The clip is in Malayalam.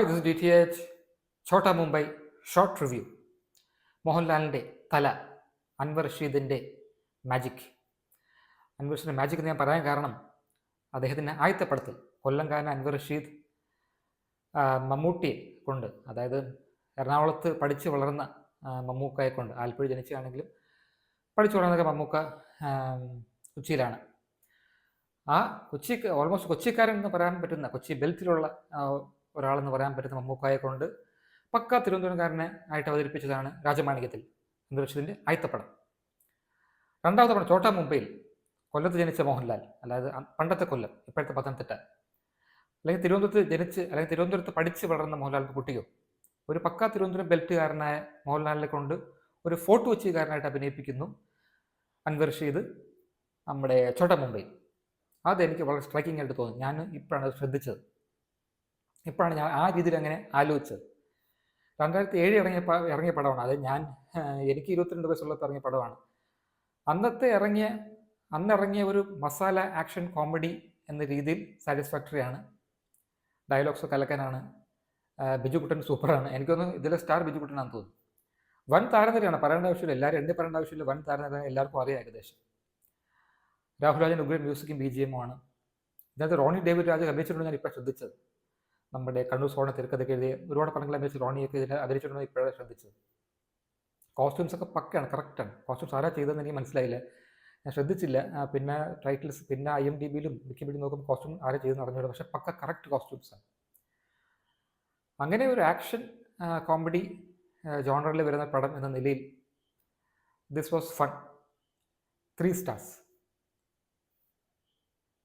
This is DTH Chotta Mumbai short review. മോഹൻലാലിൻ്റെ തല, അൻവർ റഷീദിൻ്റെ മാജിക്. അൻവർ റഷീദിൻ്റെ മാജിക് എന്ന് ഞാൻ പറയാൻ കാരണം അദ്ദേഹത്തിൻ്റെ ആയത്തപ്പടത്തിൽ കൊല്ലംകാരൻ അൻവർ റഷീദ് മമ്മൂട്ടിയെ കൊണ്ട്, അതായത് എറണാകുളത്ത് പഠിച്ച് വളർന്ന മമ്മൂക്കയെ കൊണ്ട്, ആലപ്പുഴ ജനിച്ചാണെങ്കിലും പഠിച്ചു വളർന്നതൊക്കെ മമ്മൂക്ക കൊച്ചിയിലാണ്. ആ ഓൾമോസ്റ്റ് കൊച്ചിക്കാരൻ എന്ന് പറയാൻ പറ്റുന്ന, കൊച്ചി ബെൽറ്റിലുള്ള ഒരാളെന്ന് പറയാൻ പറ്റുന്ന മമ്മൂക്കായെ കൊണ്ട് പക്ക തിരുവനന്തപുരംകാരനെ ആയിട്ട് അവതരിപ്പിച്ചതാണ് രാജമാണിക്യത്തിൽ അൻവർ റഷീദിൻ്റെ ആയത്തപ്പടം. രണ്ടാമത്തെ പടം ഛോട്ടാ മുംബൈയിൽ കൊല്ലത്ത് ജനിച്ച മോഹൻലാൽ, അതായത് പണ്ടത്തെ കൊല്ലം, ഇപ്പോഴത്തെ പത്തനംതിട്ട, അല്ലെങ്കിൽ തിരുവനന്തപുരത്ത് ജനിച്ച് അല്ലെങ്കിൽ തിരുവനന്തപുരത്ത് പഠിച്ച് വളർന്ന മോഹൻലാലിൻ്റെ കുട്ടിയോ, ഒരു പക്ക തിരുവനന്തപുരം ബെൽറ്റുകാരനായ മോഹൻലാലിനെ കൊണ്ട് ഒരു ഫോർട്ട് കൊച്ചിക്കാരനായിട്ട് അഭിനയിപ്പിക്കുന്നു അൻവർ റഷീദ് നമ്മുടെ ഛോട്ടാ മുംബൈ. അതെനിക്ക് വളരെ സ്ട്രൈക്കിംഗ് ആയിട്ട് തോന്നി. ഞാൻ ഇപ്പോഴാണ് അത് ശ്രദ്ധിച്ചത്, ഇപ്പോഴാണ് ഞാൻ ആ രീതിയിൽ അങ്ങനെ ആലോചിച്ചത്. 2007 ഇറങ്ങിയ പടമാണ് അത്. എനിക്ക് 22 വയസ്സുള്ളപ്പോൾ ഇറങ്ങിയ പടമാണ്. അന്നിറങ്ങിയ ഒരു മസാല ആക്ഷൻ കോമഡി എന്ന രീതിയിൽ സാറ്റിസ്ഫാക്ടറിയാണ്. ഡയലോഗ്സ് കലക്കാനാണ്. ബിജുകുട്ടൻ സൂപ്പറാണ്. എനിക്കൊന്ന് ഇതിലെ സ്റ്റാർ ബിജുകുട്ടനാണെന്ന് തോന്നുന്നു. വൻ താരനിരയാണ്, പറയേണ്ട ആവശ്യമില്ല. എല്ലാവരും എണ്ണി പറയേണ്ട ആവശ്യമില്ല. വൻ താരനിര എല്ലാവർക്കും അറിയാം ഏകദേശം. രാഹുൽ രാജൻ ഉഗ്രൻ മ്യൂസിക്കും BGM ആണ്. ഇതിനകത്ത് റോണി ഡേവിഡ് രാജ് അഭിനയിച്ചിട്ടുണ്ടോ ഞാൻ ഇപ്പോൾ ശ്രദ്ധിച്ചത്. നമ്മുടെ കണ്ണൂർ സോണ തിരക്കഥയ്ക്ക് എഴുതിയ ഒരുപാട് പടങ്ങൾ അഭിനയിച്ച് റോണിയൊക്കെ ഇതിൽ അഭിനയിച്ചിട്ടുണ്ടോ ഇപ്പോഴാണ് ശ്രദ്ധിച്ചത്. കോസ്റ്റ്യൂംസ് ഒക്കെ പക്കയാണ്, കറക്റ്റാണ്. കോസ്റ്റ്യൂംസ് ആരാ ചെയ്തതെന്ന് എനിക്ക് മനസ്സിലായില്ല, ഞാൻ ശ്രദ്ധിച്ചില്ല. പിന്നെ ടൈറ്റിൽസ്, പിന്നെ IMDbയിലും വിക്കിപീഡിയ നോക്കുമ്പോൾ കോസ്റ്റ്യൂം ആരാ ചെയ്തെന്ന് അറിഞ്ഞൂടെ, പക്ഷേ പക്ക കറക്റ്റ് കോസ്റ്റ്യൂംസാണ്. അങ്ങനെ ഒരു ആക്ഷൻ കോമഡി ജോണറിൽ വരുന്ന പടം എന്ന നിലയിൽ ദിസ് വാസ് ഫൺ. 3 stars.